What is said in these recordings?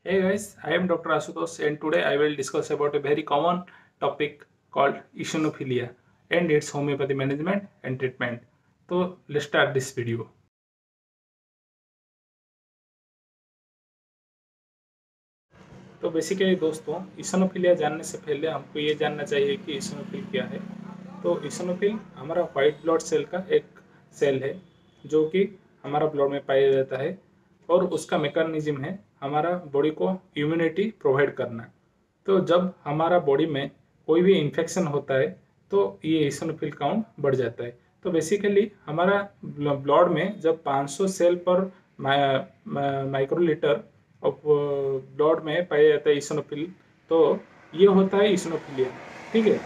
Hey guys, I am Dr. Asutosh and today I will discuss about a very common topic called eosinophilia and its homeopathy management and treatment. So let's start this video. तो basically दोस्तों, eosinophilia जानने से पहले हमको ये जानना चाहिए कि इओसिनोफिल क्या है। तो इओसिनोफिल हमारा वाइट ब्लड सेल का एक सेल है जो कि हमारा ब्लड में पाया जाता है और उसका मैकेनिज्म है हमारा बॉडी को इम्यूनिटी प्रोवाइड करना। तो जब हमारा बॉडी में कोई भी इन्फेक्शन होता है तो ये इओसिनोफिल काउंट बढ़ जाता है। तो बेसिकली हमारा ब्लड में जब 500 सेल पर माइक्रोलीटर ऑफ ब्लड में पाया जाता है इओसिनोफिल, तो ये होता है इओसिनोफिलिया। ठीक है,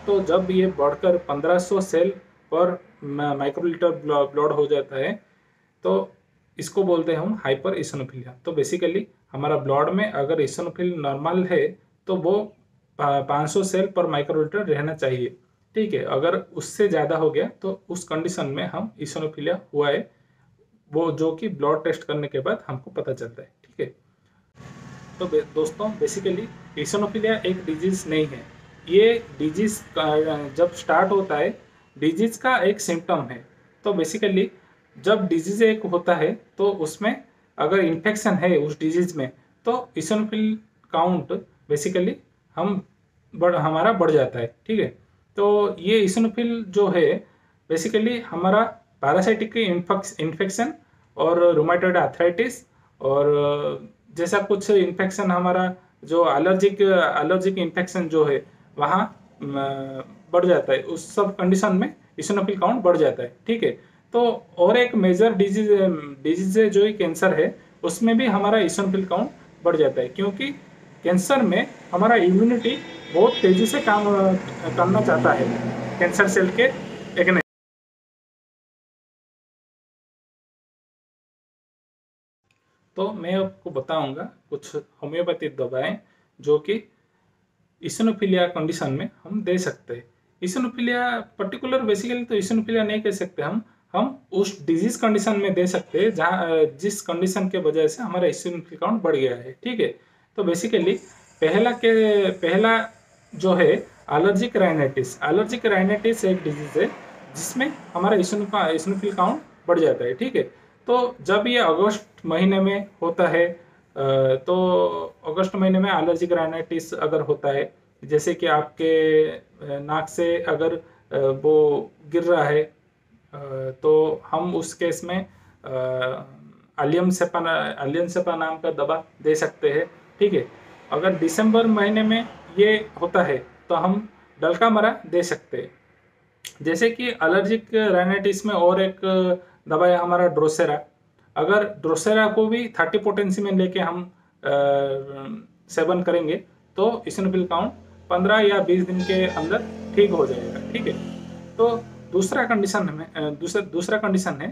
तो जब ये बढ़कर 1500 सेल पर माइक्रोलीटर ब्लड हो जाता है तो इसको बोलते हैं हम हाइपर इओसिनोफिलिया। तो बेसिकली हमारा ब्लड में अगर इओसिनोफिल नॉर्मल है तो वो 500 सेल पर माइक्रोलीटर रहना चाहिए। ठीक है, अगर उससे ज़्यादा हो गया तो उस कंडीशन में हम इओसिनोफिलिया हुआ है, वो जो कि ब्लड टेस्ट करने के बाद हमको पता चलता है। ठीक है, तो दोस्तों बेसिकली इओसिनोफिलिया एक डिजीज नहीं है। ये डिजीज जब स्टार्ट होता है, डिजीज का एक सिम्टम है। तो बेसिकली जब डिजीज एक होता है तो उसमें अगर इन्फेक्शन है उस डिजीज में तो इओसिनोफिल काउंट बेसिकली हमारा बढ़ जाता है। ठीक है, तो ये इओसिनोफिल जो है बेसिकली हमारा पैरासाइटिक इन्फेक्शन और रूमेटॉइड आर्थराइटिस और जैसा कुछ इन्फेक्शन हमारा जो एलर्जिक इन्फेक्शन जो है वहाँ बढ़ जाता है, उस सब कंडीशन में इओसिनोफिल काउंट बढ़ जाता है। ठीक है, तो और एक मेजर डिजीज है जो कैंसर है, उसमें भी हमारा इओसिनोफिल काउंट बढ़ जाता है, क्योंकि कैंसर में हमारा इम्यूनिटी बहुत तेजी से काम करना चाहता है कैंसर सेल के अगेंस्ट। तो मैं आपको बताऊंगा कुछ होम्योपैथिक दवाएं जो कि इओसिनोफिलिया कंडीशन में हम दे सकते हैं। इओसिनोफिलिया पर्टिकुलर बेसिकली तो इओसिनोफिलिया नहीं कह सकते हम उस डिजीज कंडीशन में दे सकते हैं जहाँ जिस कंडीशन के वजह से हमारा इओसिनोफिल काउंट बढ़ गया है। ठीक है, तो बेसिकली पहला जो है एलर्जिक राइनाइटिस एक डिजीज है जिसमें हमारा इओसिनोफिल काउंट बढ़ जाता है। ठीक है, तो जब ये अगस्त महीने में होता है तो अगस्त महीने में एलर्जिक राइनाइटिस अगर होता है, जैसे कि आपके नाक से अगर वो गिर रहा है, तो हम उस केस में अलियम सेपा नाम का दवा दे सकते हैं। ठीक है, अगर दिसंबर महीने में ये होता है तो हम डल्का मरा दे सकते हैं। जैसे कि एलर्जिक राइनाइटिस में और एक दवा है हमारा ड्रोसेरा। अगर ड्रोसेरा को भी 30 पोटेंसी में लेके हम सेवन करेंगे तो इओसिनोफिल काउंट 15 या 20 दिन के अंदर ठीक हो जाएगा। ठीक है, तो दूसरा कंडीशन है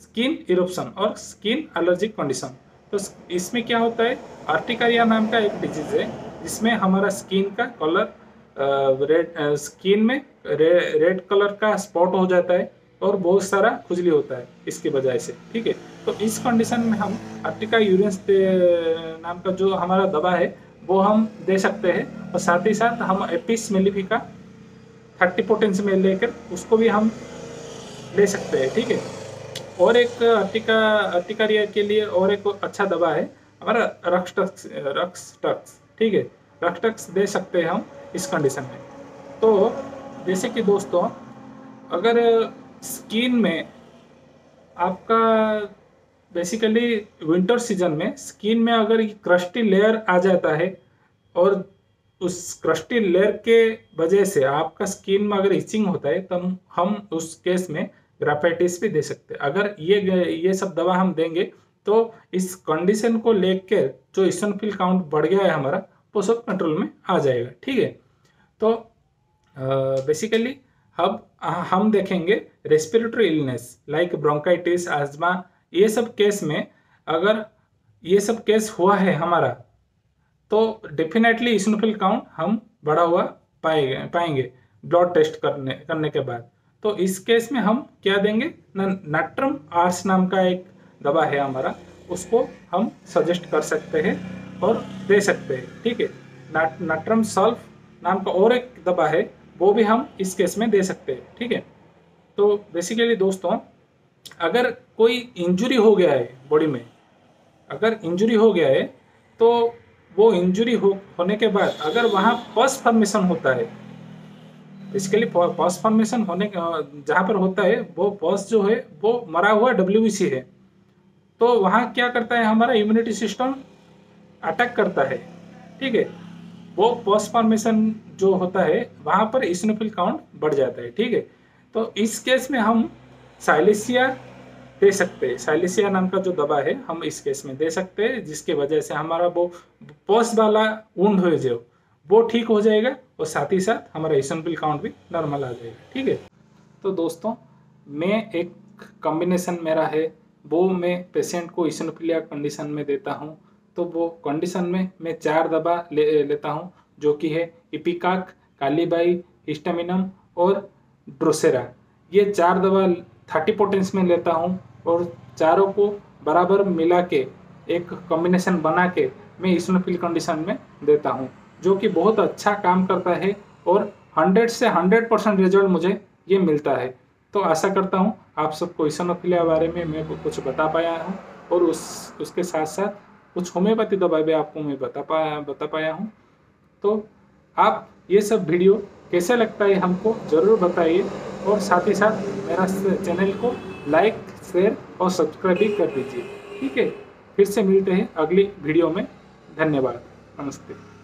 स्किन इरोप्शन और स्किन एलर्जिक कंडीशन। तो इसमें क्या होता है, आर्टिकारिया नाम का एक डिजीज है जिसमें हमारा स्किन का कलर स्किन में रेड कलर का स्पॉट हो जाता है और बहुत सारा खुजली होता है इसकी वजह से। ठीक है, तो इस कंडीशन में हम आर्टिका यूरियंस नाम का जो हमारा दवा है वो हम दे सकते हैं, और साथ ही साथ हम एपिस मेलिफिका 30 पोटेंसी में लेकर उसको भी हम ले सकते हैं। ठीक है, और एक अर्टिकारिया के लिए और एक अच्छा दवा है हमारा रक्सटक्स। ठीक है, रक्सटक्स दे सकते हैं हम इस कंडीशन में। तो जैसे कि दोस्तों, अगर स्किन में आपका बेसिकली विंटर सीजन में स्किन में अगर क्रस्टी लेयर आ जाता है और उस क्रस्टी लेयर के वजह से आपका स्किन में अगर इचिंग होता है तो हम उस केस में ग्राफाइटिस भी दे सकते हैं। अगर ये सब दवा हम देंगे तो इस कंडीशन को लेकर जो इओसिनोफिल काउंट बढ़ गया है हमारा वो सब कंट्रोल में आ जाएगा। ठीक है, तो बेसिकली अब हम देखेंगे respiratory illness like bronchitis, asthma, ये सब केस में अगर ये सब केस हुआ है हमारा तो डेफिनेटली इओसिनोफिल काउंट हम बढ़ा हुआ पाएंगे ब्लड टेस्ट करने के बाद। तो इस केस में हम क्या देंगे, नाट्रम आर्स नाम का एक दवा है हमारा, उसको हम सजेस्ट कर सकते हैं और दे सकते हैं। ठीक है, नाट्रम सल्फ नाम का और एक दवा है, वो भी हम इस केस में दे सकते हैं। ठीक है, तो बेसिकली दोस्तों, अगर कोई इंजुरी हो गया है बॉडी में, अगर इंजुरी हो गया है तो वो इंजुरी होने के बाद अगर वहाँ पस फॉर्मेशन होता है, बेसिकली पस फॉर्मेशन होने जहाँ पर होता है वो पस जो है वो मरा हुआ WBC है, तो वहाँ क्या करता है हमारा इम्यूनिटी सिस्टम अटैक करता है। ठीक है, वो पस फॉर्मेशन जो होता है वहाँ पर इसिनोफिल काउंट बढ़ जाता है। ठीक है, तो इस केस में हम साइलेसिया दे सकते हैं। साइलेसिया नाम का जो दवा है हम इस केस में दे सकते हैं, जिसके वजह से हमारा वो पस वाला वुंड हो जो वो ठीक हो जाएगा और साथ ही साथ हमारा इसिनोफिल काउंट भी नॉर्मल आ जाएगा। ठीक है, तो दोस्तों मैं एक कॉम्बिनेशन मेरा है, वो मैं पेशेंट को इसिनोफिलिया कंडीशन में देता हूँ। तो वो कंडीशन में मैं 4 दवा लेता हूँ, जो कि है इपिकाक, कालीबाई, हिस्टामिनम और ड्रोसेरा। ये 4 दवा 30 पोटेंस में लेता हूँ और चारों को बराबर मिला के एक कॉम्बिनेशन बना के मैं इसिनोफिल कंडीशन में देता हूँ, जो कि बहुत अच्छा काम करता है और 100 से 100% रिजल्ट मुझे ये मिलता है। तो आशा करता हूँ आप सबको इसिनोफिलिया बारे में मैं कुछ बता पाया हूँ, और उसके साथ साथ कुछ होम्योपैथी दवाई भी आपको मैं बता पाया हूँ। तो आप ये सब वीडियो कैसे लगता है हमको ज़रूर बताइए, और साथ ही साथ मेरा चैनल को लाइक, शेयर और सब्सक्राइब भी कर दीजिए। ठीक है, फिर से मिलते हैं अगली वीडियो में। धन्यवाद, नमस्ते।